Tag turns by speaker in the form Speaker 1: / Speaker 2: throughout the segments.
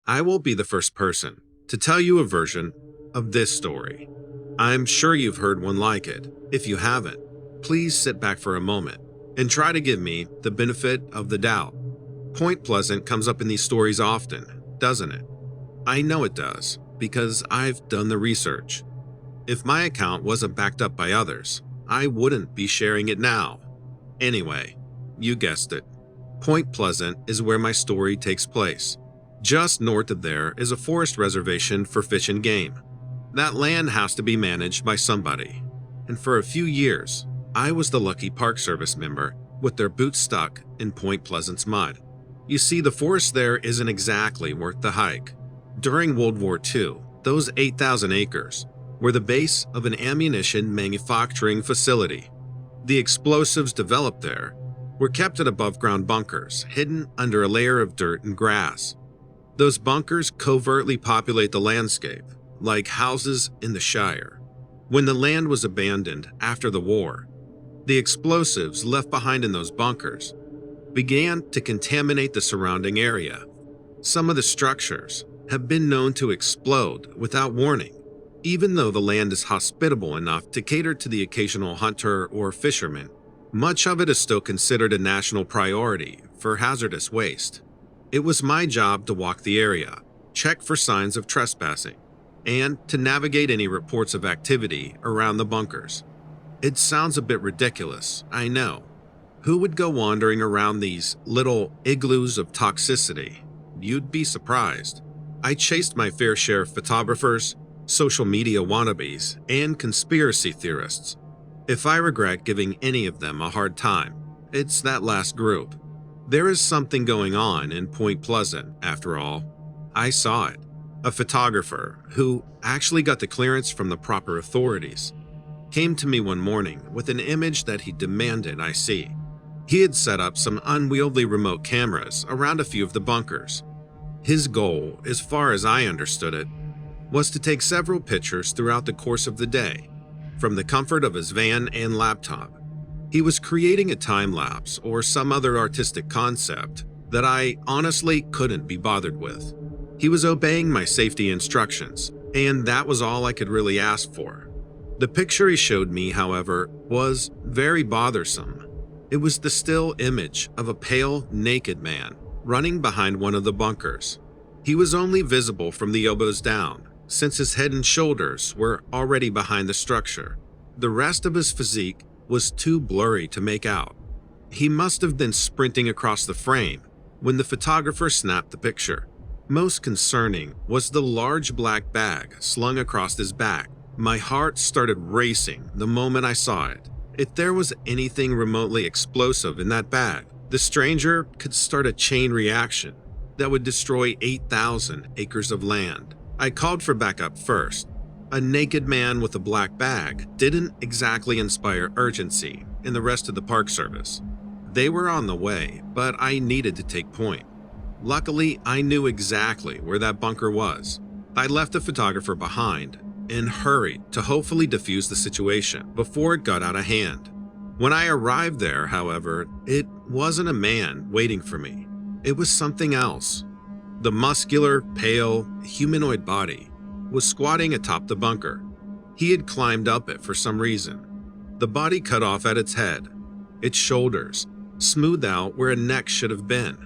Speaker 1: I will be the first person to tell you a version of this story. I'm sure you've heard one like it. If you haven't, please sit back for a moment and try to give me the benefit of the doubt. Point Pleasant comes up in these stories often, doesn't it? I know it does, because I've done the research. If my account wasn't backed up by others, I wouldn't be sharing it now. Anyway, you guessed it. Point Pleasant is where my story takes place. Just north of there is a forest reservation for fish and game. That land has to be managed by somebody. And for a few years, I was the lucky Park Service member with their boots stuck in Point Pleasant's mud. You see, the forest there isn't exactly worth the hike. During World War II, those 8,000 acres were the base of an ammunition manufacturing facility. The explosives developed there were kept in above-ground bunkers, hidden under a layer of dirt and grass. Those bunkers covertly populate the landscape, like houses in the Shire. When the land was abandoned after the war, the explosives left behind in those bunkers began to contaminate the surrounding area. Some of the structures have been known to explode without warning, even though the land is hospitable enough to cater to the occasional hunter or fisherman. Much of it is still considered a national priority for hazardous waste. It was my job to walk the area, check for signs of trespassing, and to navigate any reports of activity around the bunkers. It sounds a bit ridiculous, I know. Who would go wandering around these little igloos of toxicity? You'd be surprised. I chased my fair share of photographers, social media wannabes, and conspiracy theorists. If I regret giving any of them a hard time, it's that last group. There is something going on in Point Pleasant, after all. I saw it. A photographer, who actually got the clearance from the proper authorities, came to me one morning with an image that he demanded I see. He had set up some unwieldy remote cameras around a few of the bunkers. His goal, as far as I understood it, was to take several pictures throughout the course of the day, from the comfort of his van and laptop. He was creating a time-lapse or some other artistic concept that I honestly couldn't be bothered with. He was obeying my safety instructions, and that was all I could really ask for. The picture he showed me, however, was very bothersome. It was the still image of a pale, naked man running behind one of the bunkers. He was only visible from the elbows down, since his head and shoulders were already behind the structure. The rest of his physique was too blurry to make out. He must have been sprinting across the frame when the photographer snapped the picture. Most concerning was the large black bag slung across his back. My heart started racing the moment I saw it. If there was anything remotely explosive in that bag, the stranger could start a chain reaction that would destroy 8,000 acres of land. I called for backup first. A naked man with a black bag didn't exactly inspire urgency in the rest of the Park Service. They were on the way, but I needed to take point. Luckily, I knew exactly where that bunker was. I left the photographer behind and hurried to hopefully defuse the situation before it got out of hand. When I arrived there, however, it wasn't a man waiting for me. It was something else. The muscular, pale, humanoid body was squatting atop the bunker. He had climbed up it for some reason. The body cut off at its head, its shoulders smoothed out where a neck should have been.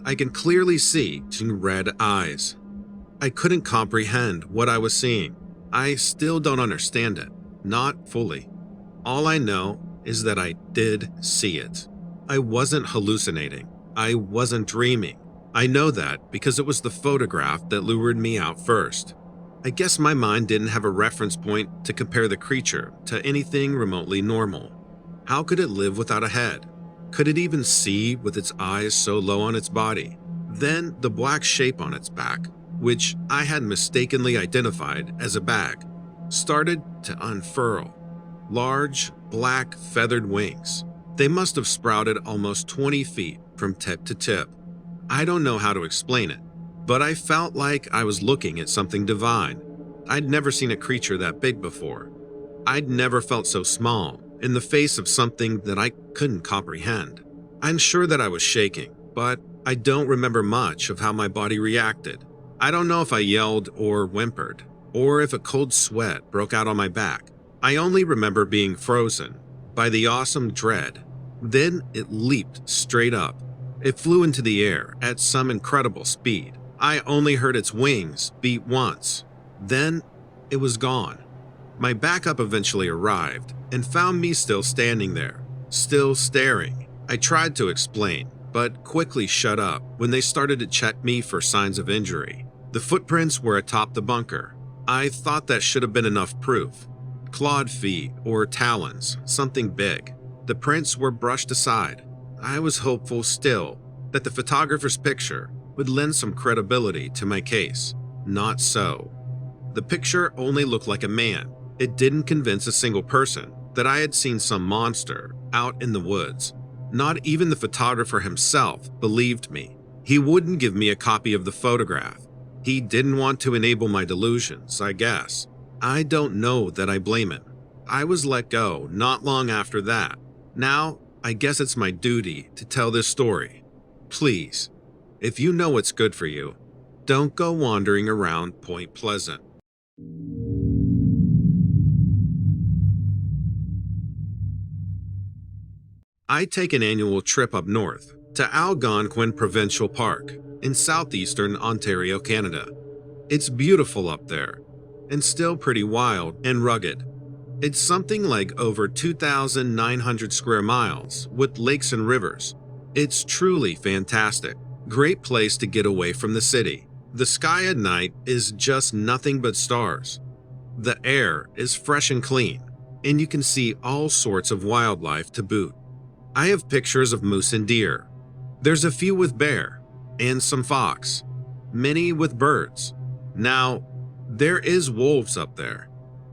Speaker 1: I can clearly see two red eyes. I couldn't comprehend what I was seeing. I still don't understand it, not fully. All I know is that I did see it. I wasn't hallucinating. I wasn't dreaming. I know that because it was the photograph that lured me out first. I guess my mind didn't have a reference point to compare the creature to anything remotely normal. How could it live without a head? Could it even see with its eyes so low on its body? Then the black shape on its back, which I had mistakenly identified as a bag, started to unfurl. Large, black, feathered wings. They must have sprouted almost 20 feet from tip to tip. I don't know how to explain it, but I felt like I was looking at something divine. I'd never seen a creature that big before. I'd never felt so small in the face of something that I couldn't comprehend. I'm sure that I was shaking, but I don't remember much of how my body reacted. I don't know if I yelled or whimpered, or if a cold sweat broke out on my back. I only remember being frozen by the awesome dread. Then it leaped straight up. It flew into the air at some incredible speed. I only heard its wings beat once. Then it was gone. My backup eventually arrived and found me still standing there, still staring. I tried to explain, but quickly shut up when they started to check me for signs of injury. The footprints were atop the bunker. I thought that should have been enough proof. Clawed feet or talons, something big. The prints were brushed aside. I was hopeful still that the photographer's picture would lend some credibility to my case. Not so. The picture only looked like a man. It didn't convince a single person that I had seen some monster out in the woods. Not even the photographer himself believed me. He wouldn't give me a copy of the photograph. He didn't want to enable my delusions, I guess. I don't know that I blame him. I was let go not long after that. Now, I guess it's my duty to tell this story. Please, if you know what's good for you, don't go wandering around Point Pleasant. I take an annual trip up north to Algonquin Provincial Park in southeastern Ontario, Canada. It's beautiful up there and still pretty wild and rugged. It's something like over 2,900 square miles with lakes and rivers. It's truly fantastic. Great place to get away from the city. The sky at night is just nothing but stars. The air is fresh and clean, and you can see all sorts of wildlife to boot. I have pictures of moose and deer. There's a few with bear and some fox, many with birds. Now, there is wolves up there,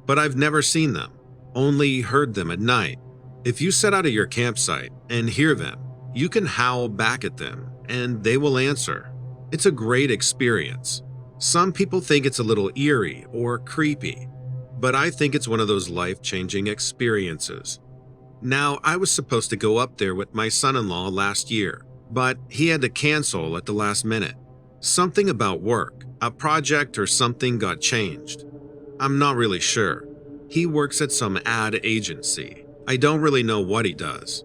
Speaker 1: but I've never seen them, only heard them at night. If you set out at your campsite and hear them, you can howl back at them and they will answer. It's a great experience. Some people think it's a little eerie or creepy, but I think it's one of those life-changing experiences. Now, I was supposed to go up there with my son-in-law last year, but he had to cancel at the last minute. Something about work, a project or something got changed. I'm not really sure. He works at some ad agency. I don't really know what he does.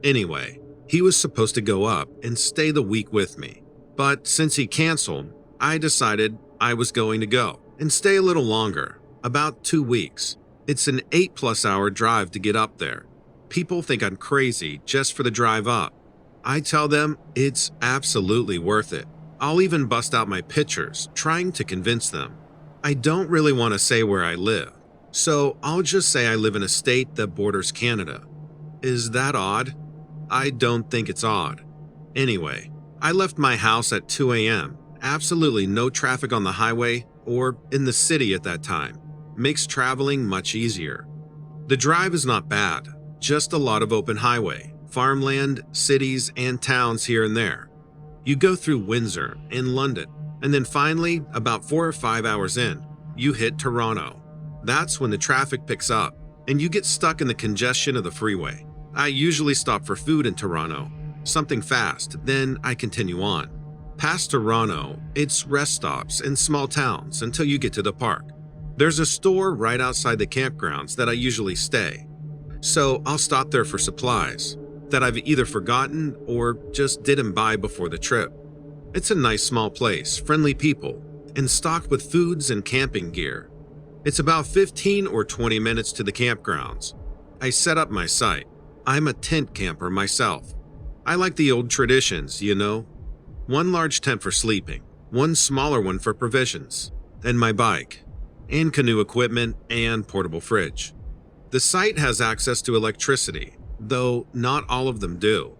Speaker 1: Anyway, he was supposed to go up and stay the week with me. But since he canceled, I decided I was going to go and stay a little longer, about 2 weeks. It's an 8+ hour drive to get up there. People think I'm crazy just for the drive up. I tell them it's absolutely worth it. I'll even bust out my pictures, trying to convince them. I don't really want to say where I live, so I'll just say I live in a state that borders Canada. Is that odd? I don't think it's odd. Anyway, I left my house at 2 a.m. Absolutely no traffic on the highway or in the city at that time. Makes traveling much easier. The drive is not bad, just a lot of open highway, farmland, cities, and towns here and there. You go through Windsor and London, and then finally, about 4 or 5 hours in, you hit Toronto. That's when the traffic picks up, and you get stuck in the congestion of the freeway. I usually stop for food in Toronto, something fast, then I continue on. Past Toronto, it's rest stops and small towns until you get to the park. There's a store right outside the campgrounds that I usually stay, so I'll stop there for supplies that I've either forgotten or just didn't buy before the trip. It's a nice small place, friendly people, and stocked with foods and camping gear. It's about 15 or 20 minutes to the campgrounds. I set up my site. I'm a tent camper myself. I like the old traditions, you know. One large tent for sleeping, one smaller one for provisions, and my bike, and canoe equipment and portable fridge. The site has access to electricity, though not all of them do.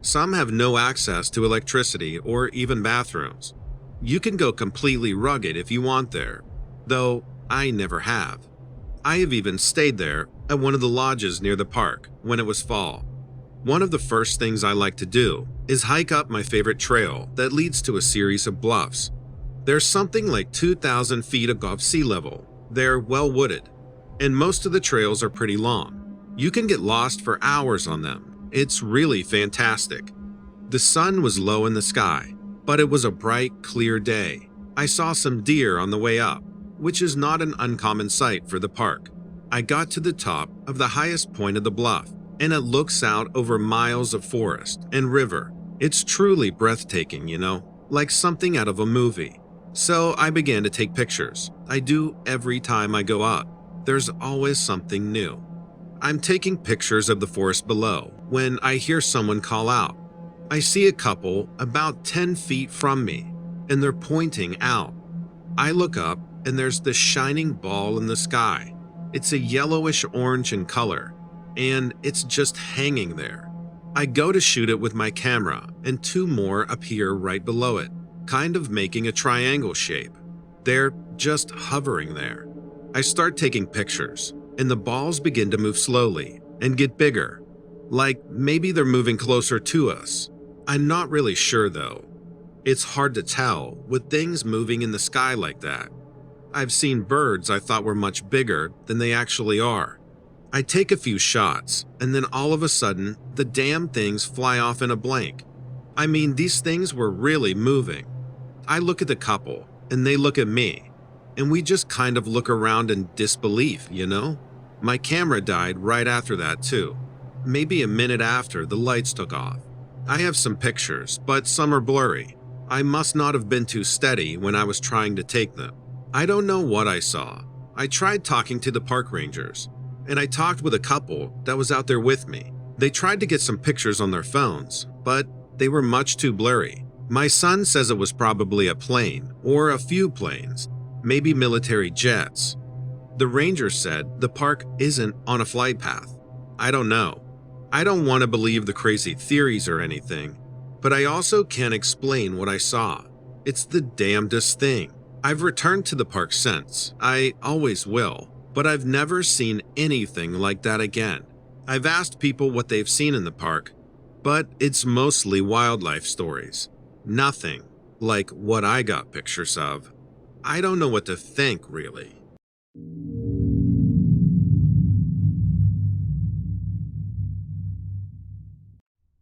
Speaker 1: Some have no access to electricity or even bathrooms. You can go completely rugged if you want there, though I never have. I have even stayed there at one of the lodges near the park when it was fall. One of the first things I like to do is hike up my favorite trail that leads to a series of bluffs. There's something like 2,000 feet above sea level. They're well wooded, and most of the trails are pretty long. You can get lost for hours on them. It's really fantastic. The sun was low in the sky, but it was a bright, clear day. I saw some deer on the way up, which is not an uncommon sight for the park. I got to the top of the highest point of the bluff, and it looks out over miles of forest and river. It's truly breathtaking, like something out of a movie. So I began to take pictures. I do every time I go up. There's always something new. I'm taking pictures of the forest below when I hear someone call out. I see a couple about 10 feet from me, and they're pointing out. I look up, and there's this shining ball in the sky. It's a yellowish orange in color, and it's just hanging there. I go to shoot it with my camera, and two more appear right below it, kind of making a triangle shape. They're just hovering there. I start taking pictures, and the balls begin to move slowly and get bigger, like maybe they're moving closer to us. I'm not really sure though. It's hard to tell with things moving in the sky like that. I've seen birds I thought were much bigger than they actually are. I take a few shots, and then all of a sudden, the damn things fly off in a blank. I mean, these things were really moving. I look at the couple, and they look at me, and we just kind of look around in disbelief, My camera died right after that too. Maybe a minute after the lights took off. I have some pictures, but some are blurry. I must not have been too steady when I was trying to take them. I don't know what I saw. I tried talking to the park rangers, and I talked with a couple that was out there with me. They tried to get some pictures on their phones, but they were much too blurry. My son says it was probably a plane or a few planes, maybe military jets. The ranger said the park isn't on a flight path. I don't know. I don't want to believe the crazy theories or anything, but I also can't explain what I saw. It's the damnedest thing. I've returned to the park since. I always will, but I've never seen anything like that again. I've asked people what they've seen in the park, but it's mostly wildlife stories. Nothing like what I got pictures of. I don't know what to think, really.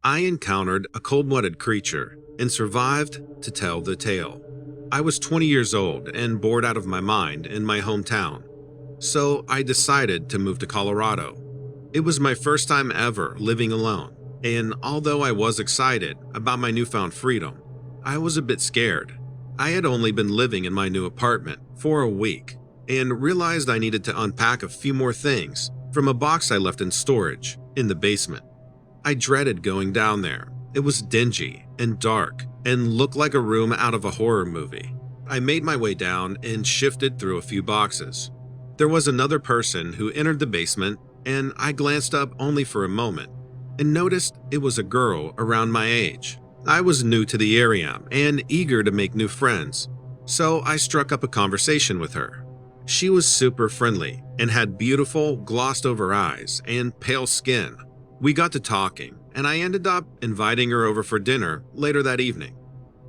Speaker 1: I encountered a cold-blooded creature and survived to tell the tale. I was 20 years old and bored out of my mind in my hometown, so I decided to move to Colorado. It was my first time ever living alone, and although I was excited about my newfound freedom, I was a bit scared. I had only been living in my new apartment for a week and realized I needed to unpack a few more things from a box I left in storage in the basement. I dreaded going down there. It was dingy and dark and looked like a room out of a horror movie. I made my way down and shifted through a few boxes. There was another person who entered the basement, and I glanced up only for a moment and noticed it was a girl around my age. I was new to the area and eager to make new friends, so I struck up a conversation with her. She was super friendly and had beautiful, glossed-over eyes and pale skin. We got to talking, and I ended up inviting her over for dinner later that evening.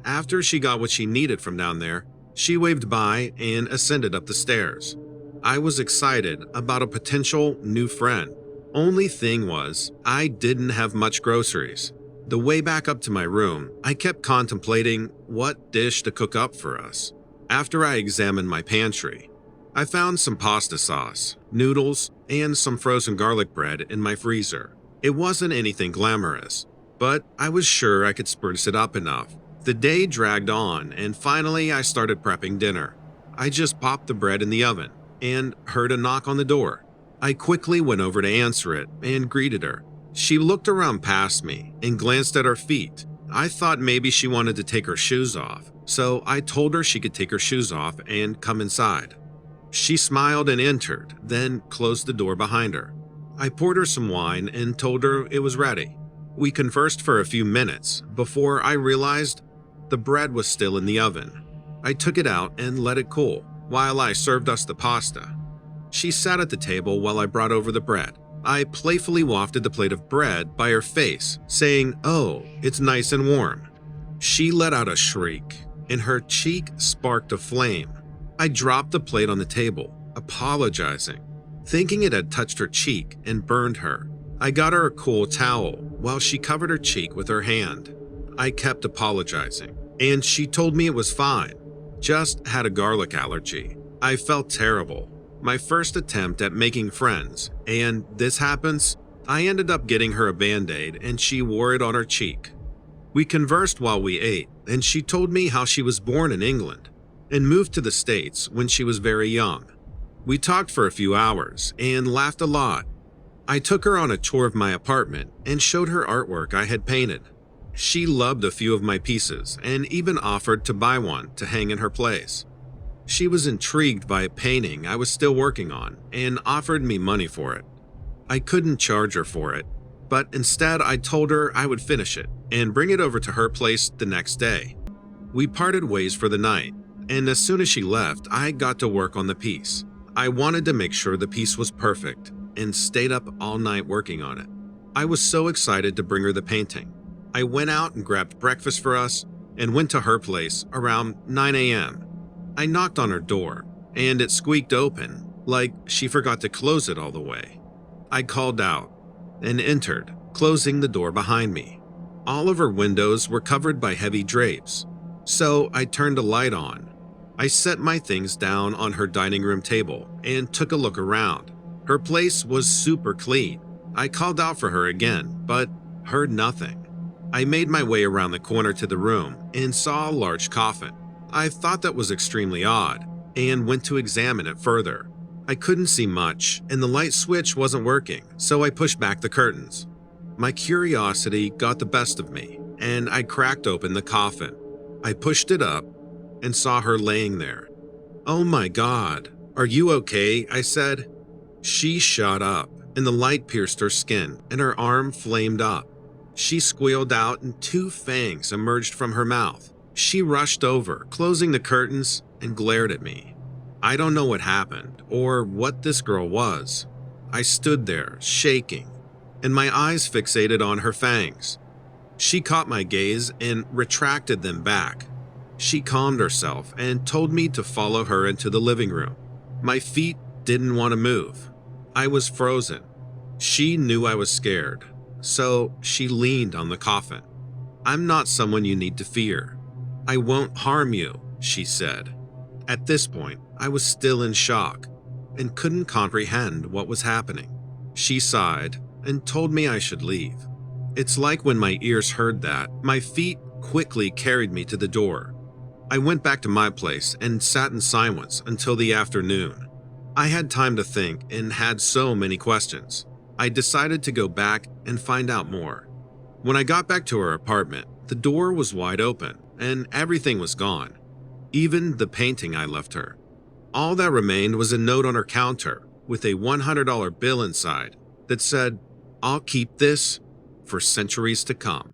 Speaker 1: After she got what she needed from down there, she waved by and ascended up the stairs. I was excited about a potential new friend. Only thing was, I didn't have much groceries. The way back up to my room, I kept contemplating what dish to cook up for us. After I examined my pantry, I found some pasta sauce, noodles, and some frozen garlic bread in my freezer. It wasn't anything glamorous, but I was sure I could spruce it up enough. The day dragged on, and finally I started prepping dinner. I just popped the bread in the oven and heard a knock on the door. I quickly went over to answer it and greeted her. She looked around past me and glanced at her feet. I thought maybe she wanted to take her shoes off, so I told her she could take her shoes off and come inside. She smiled and entered, then closed the door behind her. I poured her some wine and told her it was ready. We conversed for a few minutes before I realized the bread was still in the oven. I took it out and let it cool while I served us the pasta. She sat at the table while I brought over the bread. I playfully wafted the plate of bread by her face, saying, "Oh, it's nice and warm." She let out a shriek, and her cheek sparked a flame. I dropped the plate on the table, apologizing, thinking it had touched her cheek and burned her. I got her a cool towel while she covered her cheek with her hand. I kept apologizing, and she told me it was fine. just had a garlic allergy. I felt terrible. My first attempt at making friends, and this happens. I ended up getting her a band-aid and she wore it on her cheek. We conversed while we ate, and she told me how she was born in England and moved to the States when she was very young. We talked for a few hours and laughed a lot. I took her on a tour of my apartment and showed her artwork I had painted. She loved a few of my pieces and even offered to buy one to hang in her place. She was intrigued by a painting I was still working on and offered me money for it. I couldn't charge her for it, but instead I told her I would finish it and bring it over to her place the next day. We parted ways for the night, and as soon as she left, I got to work on the piece. I wanted to make sure the piece was perfect and stayed up all night working on it. I was so excited to bring her the painting. I went out and grabbed breakfast for us and went to her place around 9 a.m. I knocked on her door, and it squeaked open, like she forgot to close it all the way. I called out and entered, closing the door behind me. All of her windows were covered by heavy drapes, so I turned a light on. I set my things down on her dining room table and took a look around. Her place was super clean. I called out for her again, but heard nothing. I made my way around the corner to the room and saw a large coffin. I thought that was extremely odd and went to examine it further. I couldn't see much and the light switch wasn't working, so I pushed back the curtains. My curiosity got the best of me and I cracked open the coffin. I pushed it up and saw her laying there. "Oh my God, are you okay?" I said. She shot up and the light pierced her skin and her arm flamed up. She squealed out and two fangs emerged from her mouth. She rushed over, closing the curtains, and glared at me. I don't know what happened or what this girl was. I stood there, shaking, and my eyes fixated on her fangs. She caught my gaze and retracted them back. She calmed herself and told me to follow her into the living room. My feet didn't want to move. I was frozen. She knew I was scared, so she leaned on the coffin. "I'm not someone you need to fear. I won't harm you," she said. At this point, I was still in shock and couldn't comprehend what was happening. She sighed and told me I should leave. It's like when my ears heard that, my feet quickly carried me to the door. I went back to my place and sat in silence until the afternoon. I had time to think and had so many questions. I decided to go back and find out more. When I got back to her apartment, the door was wide open and everything was gone, even the painting I left her. All that remained was a note on her counter with a $100 bill inside that said, "I'll keep this for centuries to come."